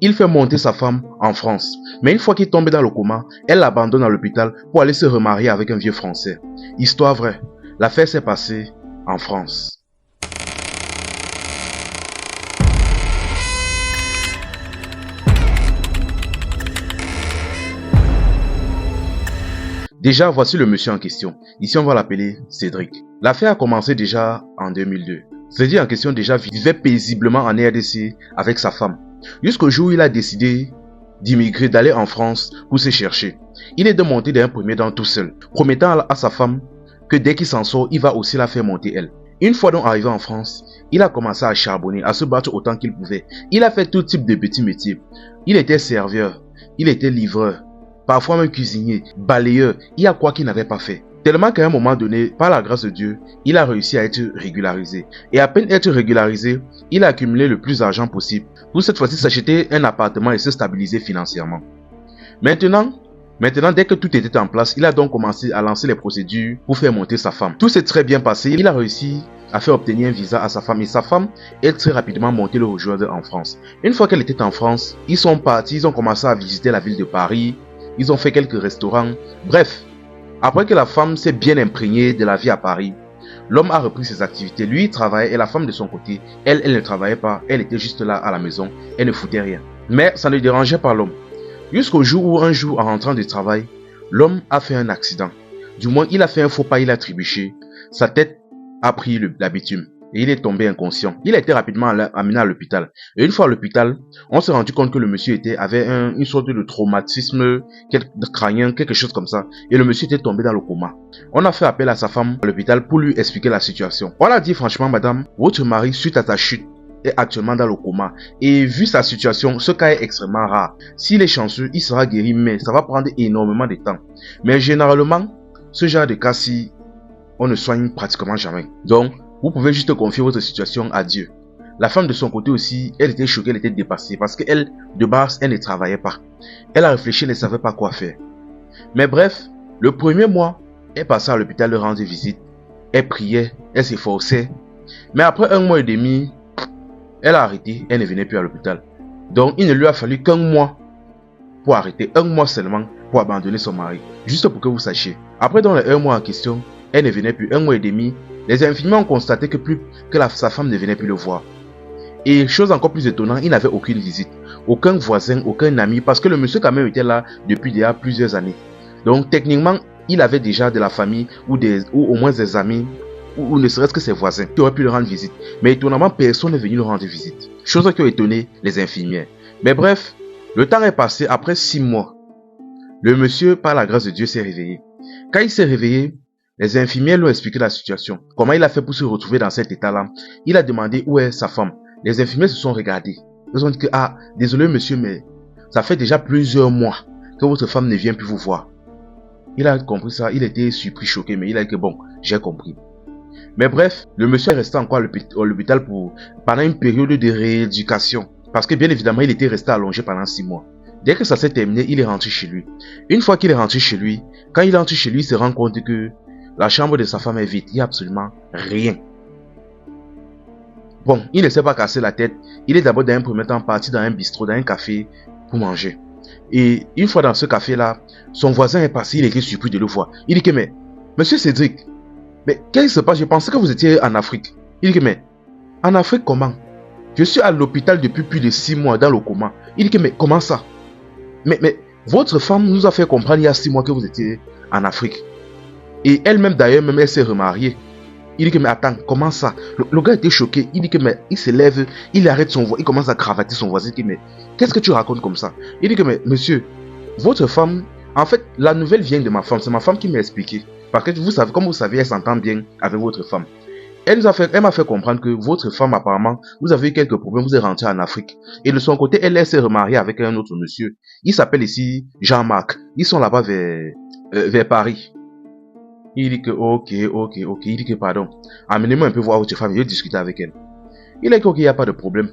Il fait monter sa femme en France. Mais une fois qu'il tombe dans le coma, elle l'abandonne à l'hôpital pour aller se remarier avec un vieux Français. Histoire vraie. L'affaire s'est passée en France. Déjà, voici le monsieur en question. Ici, on va l'appeler Cédric. L'affaire a commencé déjà en 2002. Cédric en question déjà vivait paisiblement en RDC avec sa femme. Jusqu'au jour où il a décidé d'immigrer, d'aller en France pour se chercher. Il est de monter d'un premier temps tout seul, promettant à sa femme que dès qu'il s'en sort, il va aussi la faire monter elle. Une fois donc arrivé en France, il a commencé à charbonner, à se battre autant qu'il pouvait. Il a fait tout type de petits métiers. Il était serveur, il était livreur, parfois même cuisinier, balayeur, il y a quoi qu'il n'avait pas fait. Tellement qu'à un moment donné, par la grâce de Dieu, il a réussi à être régularisé. Et à peine être régularisé, il a accumulé le plus d'argent possible pour cette fois-ci s'acheter un appartement et se stabiliser financièrement. Maintenant, dès que tout était en place, il a donc commencé à lancer les procédures pour faire monter sa femme. Tout s'est très bien passé, il a réussi à faire obtenir un visa à sa femme et sa femme est très rapidement montée le rejoindre en France. Une fois qu'elle était en France, ils sont partis, ils ont commencé à visiter la ville de Paris, ils ont fait quelques restaurants, bref. Après que la femme s'est bien imprégnée de la vie à Paris, l'homme a repris ses activités. Lui, il travaillait et la femme de son côté, elle ne travaillait pas. Elle était juste là à la maison. Elle ne foutait rien. Mais ça ne dérangeait pas l'homme. Jusqu'au jour où, un jour, en rentrant du travail, l'homme a fait un accident. Du moins, il a fait un faux pas, il a trébuché. Sa tête a pris la bitume. Et il est tombé inconscient. Il a été rapidement amené à l'hôpital. Et une fois à l'hôpital, on s'est rendu compte que le monsieur avait une sorte de traumatisme crânien, quelque chose comme ça. Et le monsieur était tombé dans le coma. On a fait appel à sa femme à l'hôpital pour lui expliquer la situation. On a dit franchement, madame, votre mari, suite à sa chute, est actuellement dans le coma. Et vu sa situation, ce cas est extrêmement rare. S'il est chanceux, il sera guéri, mais ça va prendre énormément de temps. Mais généralement, ce genre de cas-ci, on ne soigne pratiquement jamais. Donc, vous pouvez juste confier votre situation à Dieu. La femme de son côté aussi, elle était choquée, elle était dépassée parce qu'elle, de base, elle ne travaillait pas. Elle a réfléchi, elle ne savait pas quoi faire. Mais bref, le premier mois, elle passait à l'hôpital, leur rendre visite. Elle priait, elle s'efforçait. Mais après 1 mois et demi, elle a arrêté, elle ne venait plus à l'hôpital. Donc, il ne lui a fallu qu'1 mois pour arrêter, 1 mois seulement pour abandonner son mari. Juste pour que vous sachiez. Après, dans les 1 mois en question, elle ne venait plus, 1 mois et demi. Les infirmiers ont constaté que sa femme ne venait plus le voir. Et chose encore plus étonnante, il n'avait aucune visite. Aucun voisin, aucun ami, parce que le monsieur quand même était là depuis déjà plusieurs années. Donc techniquement, il avait déjà de la famille ou au moins des amis, ou ne serait-ce que ses voisins qui auraient pu lui rendre visite. Mais étonnamment, personne n'est venu lui rendre visite. Chose qui a étonné les infirmières. Mais bref, le temps est passé. Après 6 mois, le monsieur, par la grâce de Dieu, s'est réveillé. Quand il s'est réveillé, les infirmières lui ont expliqué la situation. Comment il a fait pour se retrouver dans cet état-là. Il a demandé où est sa femme. Les infirmières se sont regardées. Ils ont dit que, ah, désolé monsieur, mais ça fait déjà plusieurs mois que votre femme ne vient plus vous voir. Il a compris ça, il était surpris, choqué, mais il a dit que bon, j'ai compris. Mais bref, le monsieur est resté encore à l'hôpital pendant une période de rééducation. Parce que bien évidemment, il était resté allongé pendant 6 mois. Dès que ça s'est terminé, il est rentré chez lui. Une fois qu'il est rentré chez lui, quand il est rentré chez lui, il se rend compte que la chambre de sa femme est vide, il n'y a absolument rien. Bon, il ne s'est pas cassé la tête. Il est d'abord dans un premier temps parti dans un bistrot, dans un café pour manger. Et une fois dans ce café-là, son voisin est passé, il était surpris de le voir. Il dit que, mais, monsieur Cédric, mais qu'est-ce qui se passe? Je pensais que vous étiez en Afrique. Il dit que, mais, en Afrique comment? Je suis à l'hôpital depuis plus de 6 mois dans le coma. Il dit que, mais comment ça? Mais, votre femme nous a fait comprendre il y a 6 mois que vous étiez en Afrique. Et elle-même d'ailleurs, elle s'est remariée. Il dit que, mais attends, comment ça? Le gars était choqué. Il dit que, mais il se lève, il arrête son voisin, il commence à cravater son voisin. Il dit, mais qu'est-ce que tu racontes comme ça? Il dit que, mais monsieur, votre femme, en fait, la nouvelle vient de ma femme. C'est ma femme qui m'a expliqué. Parce que vous savez, comme vous savez, elle s'entend bien avec votre femme. Elle m'a fait comprendre que votre femme, apparemment, vous avez eu quelques problèmes, vous êtes rentré en Afrique. Et de son côté, elle s'est remariée avec un autre monsieur. Il s'appelle ici Jean-Marc. Ils sont là-bas vers Paris. Il dit que, ok. Il dit que, pardon, amenez-moi un peu voir votre femme, je vais discuter avec elle. Il a dit qu'il n'y a pas de problème.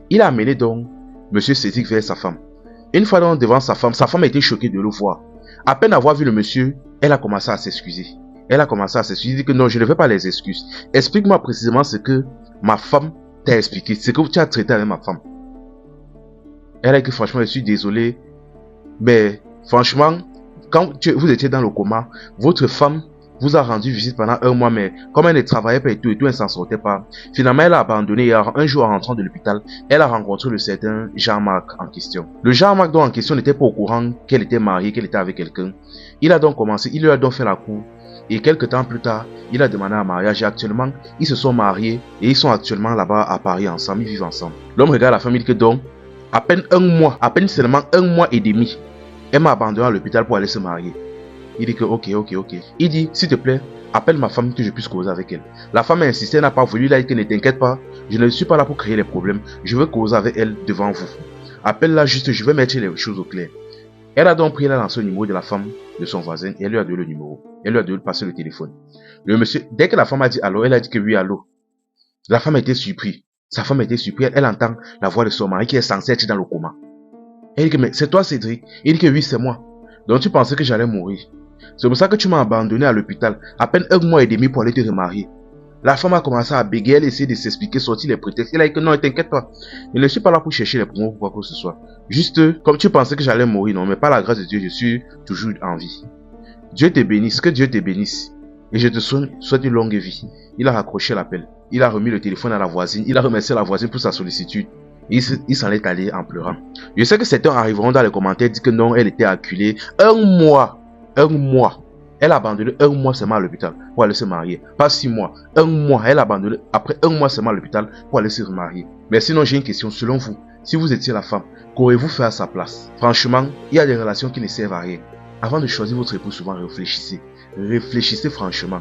Il a amené donc monsieur Cédric vers sa femme. Une fois donc devant sa femme a été choquée de le voir. À peine avoir vu le monsieur, elle a commencé à s'excuser. Elle dit que non, je ne veux pas les excuses. Explique-moi précisément ce que ma femme t'a expliqué, ce que tu as traité avec ma femme. Elle a dit que franchement, je suis désolé, mais franchement, quand vous étiez dans le coma, votre femme vous a rendu visite pendant un mois, mais comme elle ne travaillait pas et tout, elle s'en sortait pas. Finalement, elle a abandonné et un jour, en rentrant de l'hôpital, elle a rencontré le certain Jean-Marc en question. Le Jean-Marc donc en question n'était pas au courant qu'elle était mariée, qu'elle était avec quelqu'un. Il a donc commencé, il lui a donc fait la cour. Et quelques temps plus tard, il a demandé un mariage et actuellement, ils se sont mariés et ils sont actuellement là-bas à Paris ensemble, ils vivent ensemble. L'homme regarde la famille que donc, à peine un mois, à peine seulement un mois et demi, elle m'a abandonné à l'hôpital pour aller se marier. Il dit que ok. Il dit, s'il te plaît, appelle ma femme que je puisse causer avec elle. La femme a insisté, elle n'a pas voulu, il a dit que ne t'inquiète pas, je ne suis pas là pour créer les problèmes, je veux causer avec elle devant vous. Appelle-la juste, je vais mettre les choses au clair. Elle a donc pris, elle a lancé le numéro de la femme de son voisin et elle lui a donné le numéro. Elle lui a donné de passer le téléphone. Le monsieur, dès que la femme a dit allô, elle a dit que oui, allô. La femme a été surprise. Sa femme a été surprise, elle entend la voix de son mari qui est censé être dans le coma. Elle dit que mais c'est toi Cédric? Il dit que oui, c'est moi. Donc tu pensais que j'allais mourir. C'est pour ça que tu m'as abandonné à l'hôpital, à peine un mois et demi pour aller te remarier. La femme a commencé à bégayer, elle essaie de s'expliquer, sortir les prétextes. Elle a dit que non, ne t'inquiète pas. Je ne suis pas là pour chercher les promos ou quoi que ce soit. Juste, comme tu pensais que j'allais mourir, non, mais par la grâce de Dieu, je suis toujours en vie. Dieu te bénisse, que Dieu te bénisse. Et je te souhaite une longue vie. Il a raccroché l'appel. Il a remis le téléphone à la voisine. Il a remercié la voisine pour sa sollicitude. Il s'en est allé en pleurant. Je sais que certains arriveront dans les commentaires dire que non, elle était acculée. Un mois. Elle a abandonné un mois seulement à l'hôpital pour aller se marier. Pas 6 mois. Un mois. Elle a abandonné après un mois seulement à l'hôpital pour aller se remarier. Mais sinon, j'ai une question. Selon vous, si vous étiez la femme, qu'auriez-vous fait à sa place? Franchement, il y a des relations qui ne servent à rien. Avant de choisir votre époux, souvent réfléchissez. Réfléchissez franchement.